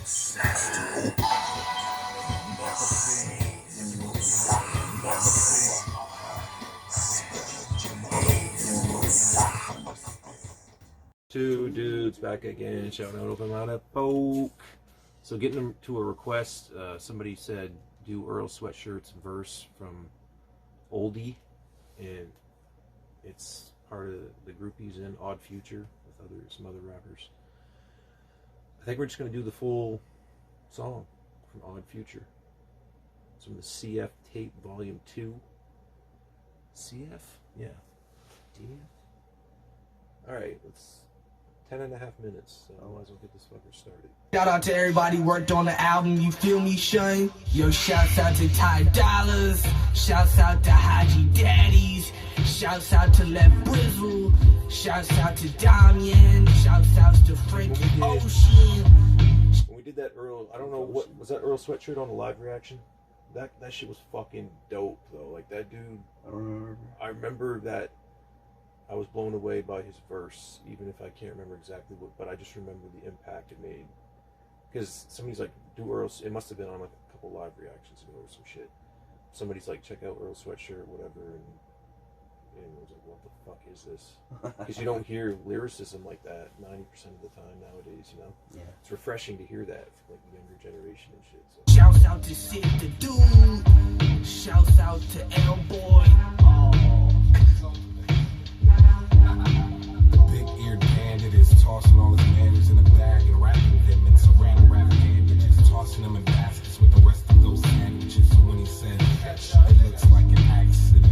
Two dudes back again, shouting out open line of folk. So getting them to a request, somebody said do Earl Sweatshirt's verse from Oldie, and it's part of the group he's in, Odd Future, with some other rappers. I think we're just going to do the full song from Odd Future. It's from the CF tape volume 2. CF? Yeah. DF? Alright, let's 10.5 minutes, so I might as well get this fucker started. Shout out to everybody worked on the album, you feel me, Shun? Yo, shouts out to Ty Dollars, shouts out to Haji Daddies, shouts out to Left Brizzle, shouts out to Damian, shouts out to Frankie Ocean. When we did that Earl, I don't know, what was that Earl Sweatshirt on the live reaction? That shit was fucking dope though. Like that dude, I remember that I was blown away by his verse, even if I can't remember exactly what, but I just remember the impact it made. Because somebody's like, do Earl, it must have been on like a couple live reactions ago or some shit. Somebody's like, check out Earl Sweatshirt, whatever, and I was like, what the fuck is this? Because you don't hear lyricism like that 90% of the time nowadays, you know? Yeah. It's refreshing to hear that from like the younger generation and shit. So. Shouts out to Sid the Dude, shouts out to L-Boy. Big-eared bandit is tossing all his manners in a bag and wrapping them in saran wrap bandages, tossing them in baskets with the rest of those sandwiches. So when he said, it looks like an accident.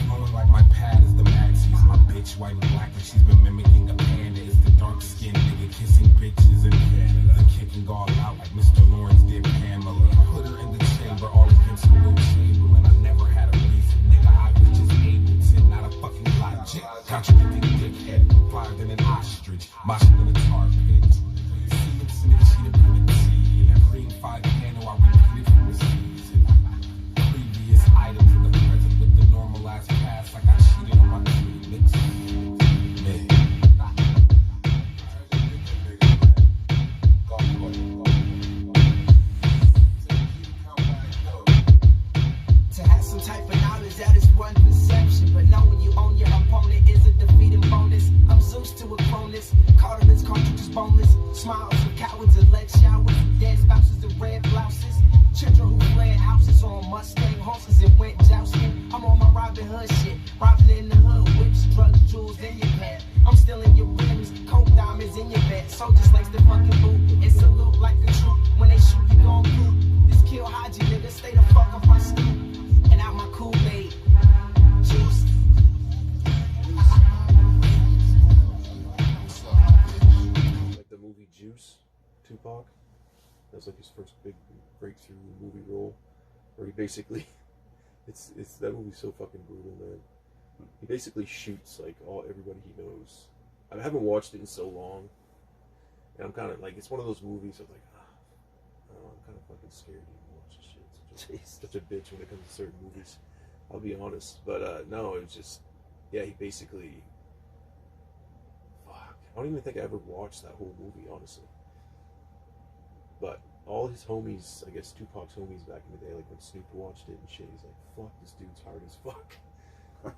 Flowing like my pad is the Maxis. My bitch white and black and she's been mimicking a panda. It's the dark-skinned nigga kissing bitches in Canada and kicking all out like Mr. Lawrence did Pamela. Put her in the chamber all against her little Chamberlain. I never had a reason, nigga. I was just able to, not a fucking logic. Contradicting dickhead, flyer than an ostrich, moshing in a tar pit. Seements in a cheetah print tea, and a cream 5 handle, I repeated from the season. Previous items in the present with the normalized past, like I cheated on my treatments. To have some type of knowledge, that is one perception, but knowing you own your opponent is a defeating bonus. I'm Zeus to opponents, cartilage, cartridges, boneless, smiles of cowards and lead showers, dead spouses and red blouses, children who fled houses on Mustang horses and went jousting. I'm on my Robin Hood shit, robbing in the hood, whips, drugs, jewels in your pad. I'm stealing your rims, coke diamonds in your bed. Soldiers like the fucking boot and salute like a troop. When they shoot, you gon' boot. This kill Haji, nigga, stay the fuck off my stoop and out my Kool-Aid. Juice. Like the movie Juice, Tupac. That was like his first big breakthrough movie role, where he basically, it's that movie's so fucking brutal, man. He basically shoots like everybody he knows. I haven't watched it in so long, and I'm kind of like, it's one of those movies I'm like, I don't know, I'm kind of fucking scared to even watch this shit. Such a bitch when it comes to certain movies, I'll be honest. But no, it was just, yeah, he basically, fuck, I don't even think I ever watched that whole movie, honestly. But all his homies, I guess Tupac's homies back in the day, like when Snoop watched it and shit, he's like, fuck, this dude's hard as fuck.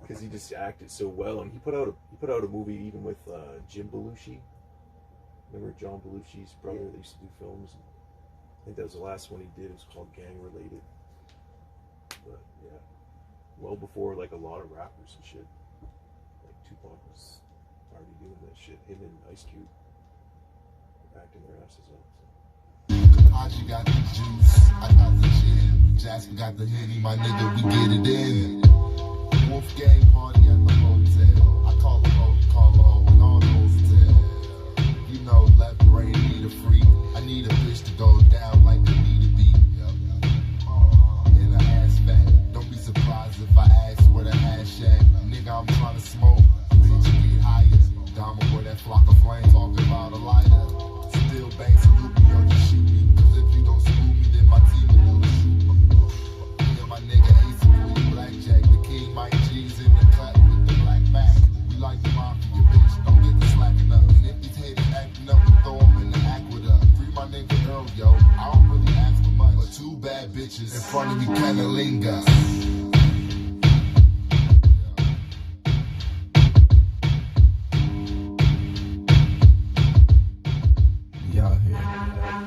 Because he just acted so well, and he put out a movie even with Jim Belushi. Remember John Belushi's brother? Yeah. They used to do films. I think that was the last one he did. It was called Gang Related. But yeah, well before like a lot of rappers and shit. Like Tupac was already doing that shit. Him and Ice Cube were acting their asses off. Haji got the juice, I got the gin. Jasper got the hitty, my nigga, we get it in. Wolf gang party at the hotel. I call a hoe, you call a hoe, and all those tell. You know, left brain need a freak. I need a bitch to go down like I need a beat. In a ass fat. Don't be surprised if I ask where the hash at. Nigga, I'm trying to smoke. Bitch, get higher. Diamond where that flock of flame talking about a lighter. Still bang salute me or just shoot me. Cause if you don't salute me, then my team will do the shoot. Yeah, my nigga Ace and Blackjack, the king Mike G's in the cut with the black back. world, yo. I don't really ask for much, but two bad bitches in front of me kinda linger.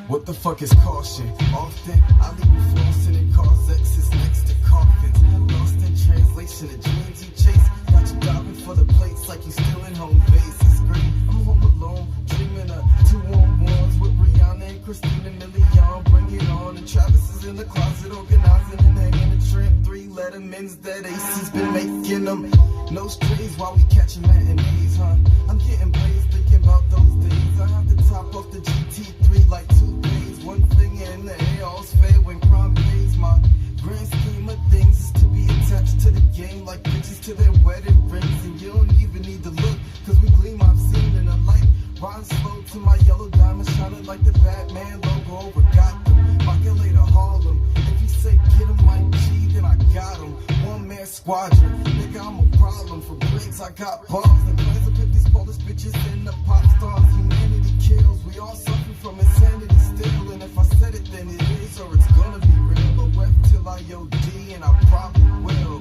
What the fuck is caution? Often I leave you flossing and cause X's next to coffins. Lost in translation, the dreams you chase. Got you diving for the plates like you still in home base. It's great, I'm home alone, dreaming of 2-on-1s with Rihanna and Christina Milian. Bring it on, and Travis is in the closet organizing and hanging a tramp. 3 Lettermans that Ace's been making them. No strays while we catching matinees, huh? I'm getting blazed thinking about those days. I have to top off the GT3 like 2 days. One thing in the air, all's fair when crime pays. My grand scheme of things is to be attached to the game like bitches to their wedding rings. And you don't even need to look, cause we gleam I've seen in the light. Riding slow to my yellow diamond, shining like the Batman logo over Gotham. Calculator Harlem, if you say get him like G, then I got him. One-man squadron, nigga I'm a problem. For bricks I got bars and plans to put these Polish bitches in the pop stars. Humanity kills, we all suffer from insanity still. And if I said it then it is, or it's gonna be real. But wait till I OD and I probably will.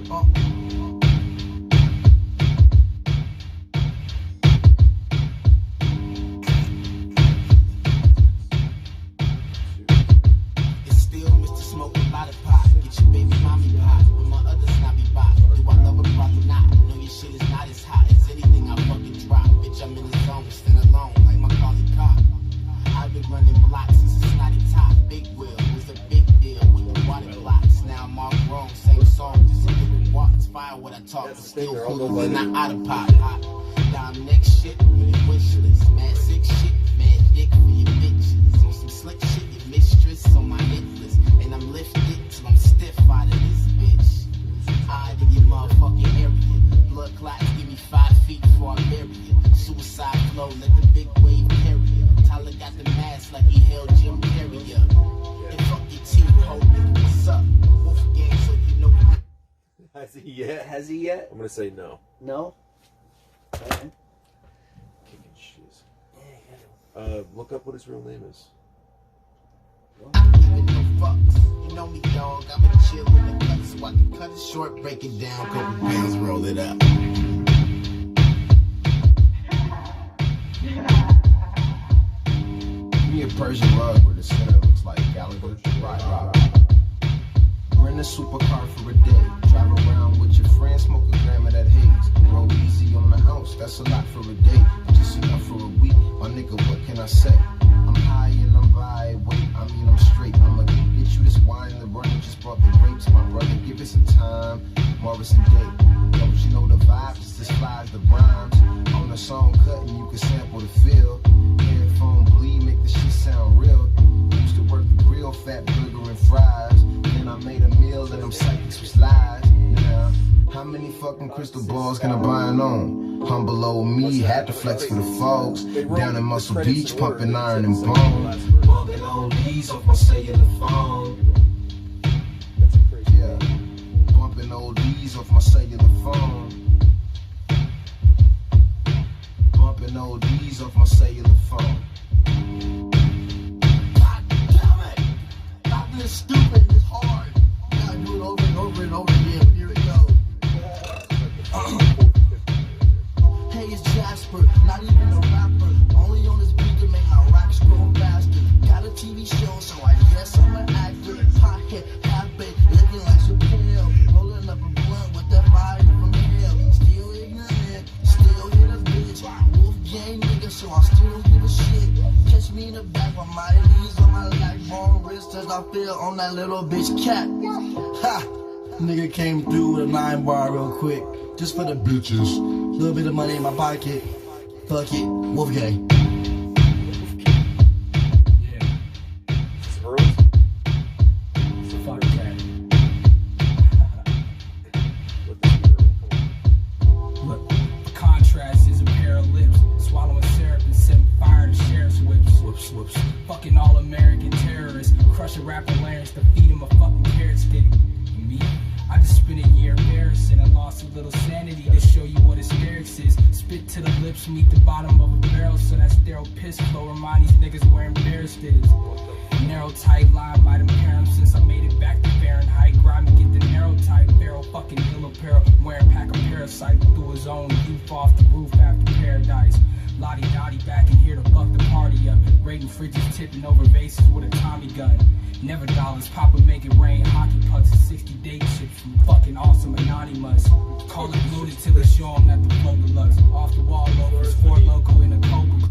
Out of pop. Now I'm next shit on your wish list. Mad sick shit, mad dick for your bitches. On some slick shit, your mistress on my hit list. And I'm lifted till I'm stiff out of this bitch. I to your motherfucking area. Blood clots give me 5 feet before I bury it. Suicide flow, let the big wave carry it. Tyler got the mask like he held Jim Carrey up. And fuck your team, ho, nigga, what's up? Wolf gang, so you know. Has he yet? Has he yet? I'm gonna say no. No? Okay. Kicking shiz. Look up what his real name is. Even no fucks. You know me, dog. I'ma chill in the cut so I can cut it short, break it down, couple pounds, roll it up. Give me a Persian rug where the center looks like Gallagher. Right. Rent a supercar for a day. Drive around with your friends, smoke a gram of that haze. Roll easy on the ounce, that's a lot for a day. Just enough for a week, my nigga, what can I say? I'm high and I'm by, wait, I mean I'm straight. I'ma get you this wine, the runner just brought the grapes. My brother, give it some time, Morrison Day. Don't you know the vibe, just as fly as the rhymes. On the song cutting, you can sample the feel. Headphone bleed, make the shit sound real. Used to work the grill, fat burger and fries. Then I made a meal and them psychics was lies. Now, how many fucking crystal balls can I buy and own? Humble old me, had to flex for the folks. Down in Muscle Beach, pumping iron and bone. Bumping oldies off my cellular phone. Yeah, bumping oldies off my cellular phone. Bumping oldies off my cellular phone. God damn it! Not this stupid, it's hard. Gotta do it over and over and over again. Here it goes. Hey, it's Jasper, not even a rapper. Only on this beat to make my raps grow faster. Got a TV show, so I guess I'm an actor. Pothead, half-baked, looking like Chappelle. Rolling up a blunt with that fire from hell. Still ignorant, still hit a bitch. Wolf gang nigga, so I still give a shit. Catch me in the back with my knees on my lag, bone wrist as I feel on that little bitch cat. Ha! Nigga came through with a 9-bar real quick. Just for the bitches. Little bit of money in my pocket. Fuck it. Wolf gang. Fucking all-American terrorists, crush a rapper larynx to feed him a fucking carrot stick. Me, I just spent a year embarrassing and lost lost a little sanity to show you what hysterics is. Spit to the lips, meet the bottom of a barrel, so that sterile piss flow remind these niggas where embarrassed is. Narrow tight line might impair him since I made it back to Fahrenheit. Grimy get the narrow tight barrel, fucking ill apparel, wearing pack a parasite through his own youth off the roof after paradise. Lottie Dottie back in here to fuck the party up. Raiding fridges, tipping over vases with a Tommy gun. Never dollars, Papa make it rain. Hockey pucks and 60 day chips from fucking awesome anonymous. Call it loaded till they show them that the flow deluxe. Off the wall loafers, Ford Loco in a Cobra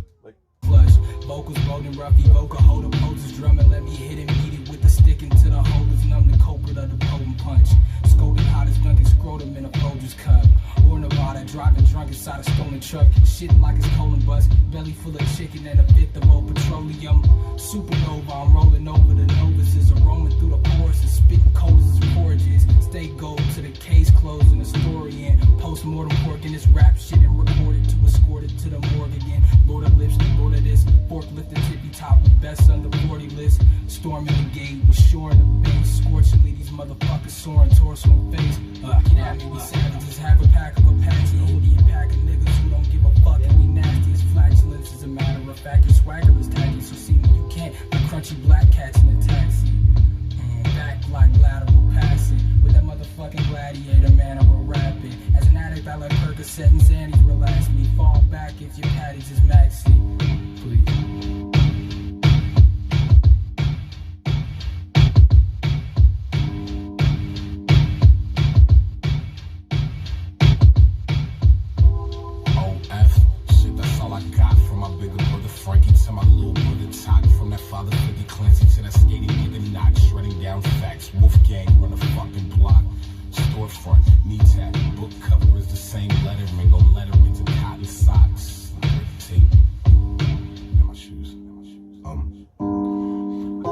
flush. Vocals golden roughy, vocal holder poses drumming. Let me hit and beat it with the stick into the holders. Numb the culprit of the potent punch. Scolded hot as Dunkin' scrotum in a Folgers cup. Or Nevada, driving drunk inside a stolen truck. Shitting like it's colon bust. Belly full of chicken and a fifth of old petroleum. Supernova, I'm rolling over the novices. Roaming through the forest and spitting cold as forages. Stay gold to the case closed and the story in. Post-mortem pork in this rap shit and recorded to escort it to the morgue again. Lord of lips, Lord of this. Forklift the tippy top with best under 40 list. Storming the gate with shore in the base. Scorchingly these motherfuckers soaring torso and face. Get at me, we savages have a pack of Apache. Indian pack of niggas who don't give a fuck and we nasty as flatulence. As a matter of fact, your swagger is tacky, so see me you can't. Like crunchy black cats in a taxi. Back like lateral passing. With that motherfucking gladiator, man, I'm rapping. As an addict, I like Percocet and Xannies relax me. Fall back if your patties is maxi. Please.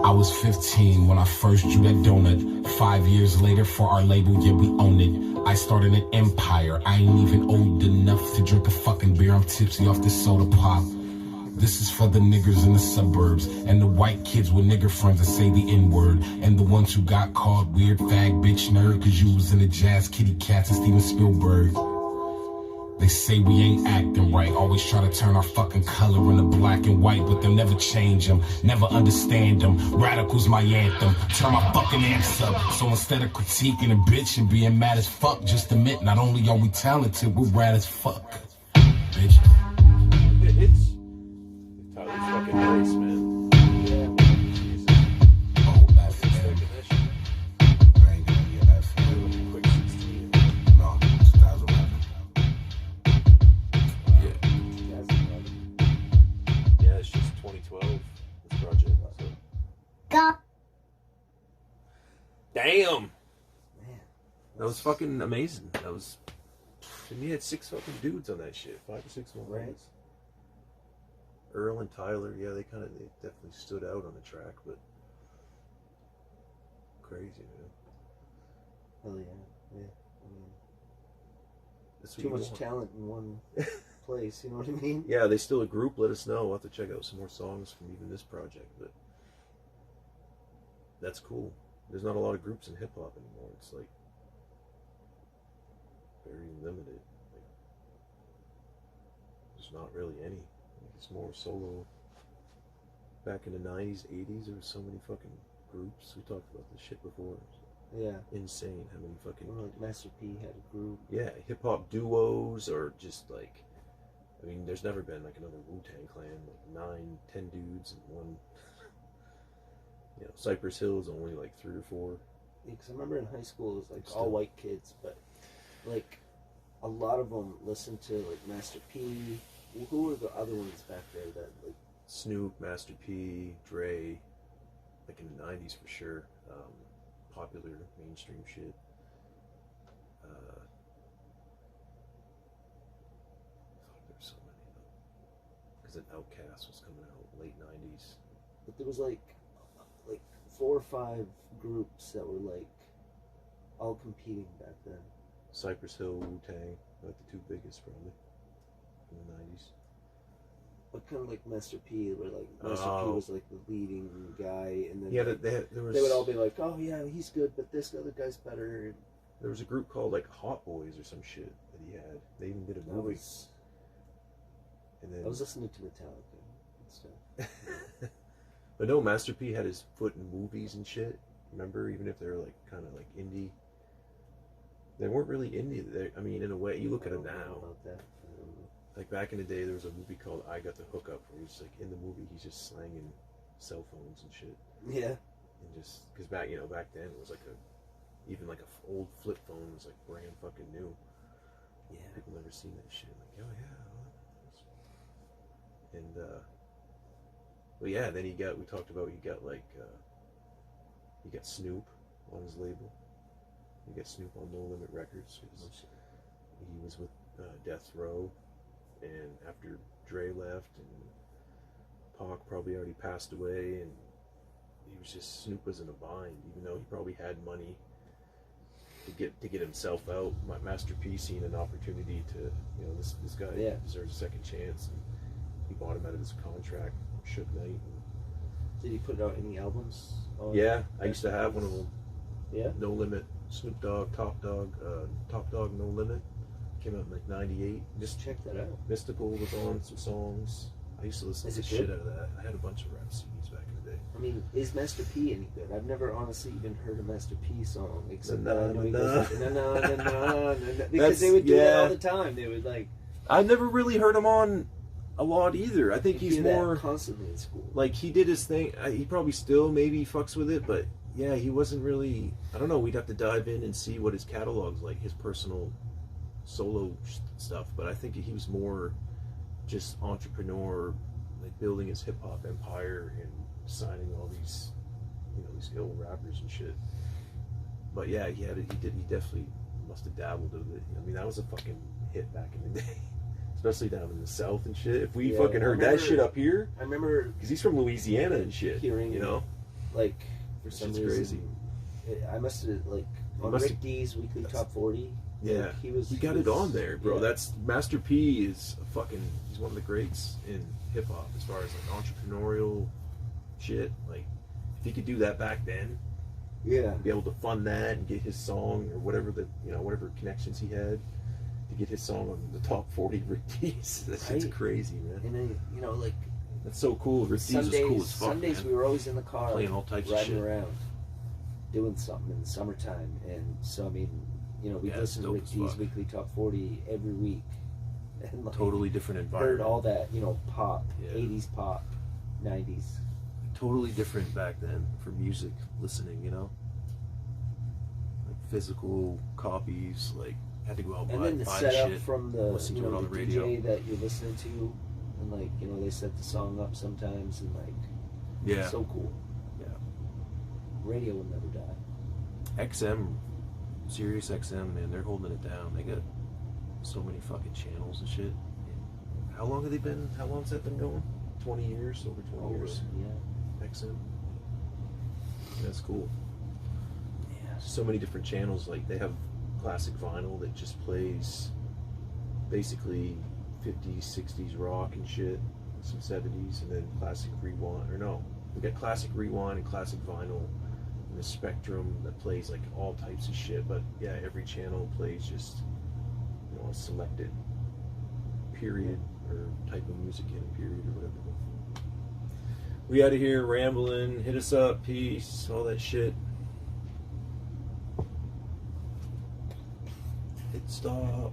I was 15 when I first drew that donut. 5 years later for our label, yeah, we own it. I started an empire. I ain't even old enough to drink a fucking beer. I'm tipsy off this soda pop. This is for the niggers in the suburbs and the white kids with nigger friends that say the N-word, and the ones who got called weird fag bitch nerd cause you was in the jazz kitty cats and Steven Spielberg. They say we ain't acting right, always try to turn our fucking color into black and white, but they'll never change them, never understand them. Radical's my anthem, turn my fucking amps up. So instead of critiquing a bitch and being mad as fuck, just admit not only are we talented, we're rad as fuck. Bitch. It's Tyler's fucking nice, man. Damn! Man, that was fucking amazing. That was. And he had 6 fucking dudes on that shit. 5 or 6 more guys. Earl and Tyler, yeah, they definitely stood out on the track, but. Crazy, man. Hell yeah. Yeah. I mean, that's too much talent in one place, you know what I mean? Yeah, they still a group. Let us know. We'll have to check out some more songs from even this project, but. That's cool. There's not a lot of groups in hip hop anymore. It's like very limited. Like, there's not really any. Like, it's more solo. Back in the 90s, 80s, there was so many fucking groups. We talked about this shit before. Yeah. Insane how many fucking. Well, like Master P had a group. Yeah, hip hop duos or just like. I mean, there's never been like another Wu-Tang Clan, like 9, 10 dudes and one. You know, Cypress Hill is only like 3 or 4. Yeah, because I remember in high school it was like all white kids, but like a lot of them listened to like Master P. Who were the other ones back there that like Snoop, Master P, Dre, like in the 90s for sure. Popular mainstream shit. There's so many though. Because an Outkast was coming out late 90s. But there was like 4 or 5 groups that were like all competing back then. Cypress Hill, Wu-Tang, like the 2 biggest probably in the 90s. But kind of like Master P, where like Master P was like the leading guy, and then yeah, like, there was... they would all be like, "Oh yeah, he's good, but this other guy's better." There was a group called like Hot Boys or some shit that he had. They even did a movie. And then I was listening to Metallica and stuff. But no, Master P had his foot in movies and shit. Remember, even if they're like kind of like indie, they weren't really indie. I mean, in a way, you look at them now. About that. Like back in the day, there was a movie called I Got the Hookup, where he's like in the movie, he's just slanging cell phones and shit. Yeah. And just because back then it was like even like a old flip phone was like brand fucking new. Yeah. People never seen that shit. Like, oh yeah. And well, yeah. Then we talked about he got like he got Snoop on his label. He got Snoop on No Limit Records because he was with Death Row, and after Dre left and Pac probably already passed away, and he was just, Snoop was in a bind, even though he probably had money to get himself out. Master P seen an opportunity to, you know, this guy deserves a second chance, and he bought him out of his contract, Suge Knight. Did he put out any albums? Yeah, I used to have one of them. Yeah? No Limit, Snoop Dogg, Top Dog, No Limit. Came out in like '98. Just check that out. Mystical was on some songs. I used to listen to the shit out of that. I had a bunch of rap CDs back in the day. I mean, is Master P any good? I've never honestly even heard a Master P song except Na, that I know he na, goes like, na, na, na, na, na, na, because That's- they would do that yeah. all the time. They would like. I never really heard him on a lot either. I think you he's hear that more constantly in school. like he did his thing. He probably still maybe fucks with it, but yeah, he wasn't really. I don't know. We'd have to dive in and see what his catalog's like, his personal solo stuff. But I think he was more just entrepreneur, like building his hip hop empire and signing all these, you know, these ill rappers and shit. But yeah, he definitely must have dabbled with it. I mean, that was a fucking hit back in the day. Especially down in the South and shit. If we fucking heard that shit up here, I remember because he's from Louisiana and shit. hearing, you know, like for some shit's reason, I must have like on Rick D's weekly top 40. Yeah, like, he got it on there, bro. Yeah. That's Master P is he's one of the greats in hip hop as far as like entrepreneurial shit. Like if he could do that back then, yeah, be able to fund that and get his song or whatever whatever connections he had to get his song on the top 40 Rick D's. That shit's crazy, man. And then like that's so cool. Rick D's was cool as fuck, Sundays man. we were always in the car Playing all types of riding shit. around doing something in the summertime, and so I mean, you know, we Yeah, listened to dope Rick as D's fuck. weekly top 40 every week, and like, Totally different heard environment. all that, you know, pop, Yeah. 80s pop, 90s. Totally different back then for music listening, you know, like physical copies, like had to go out And and then the buy setup shit, from the, listen you to it know, on the the radio. DJ that you're listening to, and like, you know, they set the song up sometimes, and like, Yeah, so cool. yeah. Radio will never die. XM, Sirius XM, man, they're holding it down. They got so many fucking channels and shit. How long have they been? How long's that been going? 20 years, over 20 years. Yeah. XM. That's cool. Yeah. So many different channels. Like they have classic vinyl that just plays basically 50s, 60s rock and shit, some 70s, and then classic rewind. Or no, we got classic rewind and classic vinyl, and the spectrum that plays like all types of shit. But yeah, every channel plays just, you know, a selected period or type of music in a period or whatever. We out of here rambling. Hit us up, peace, all that shit. Hit stop.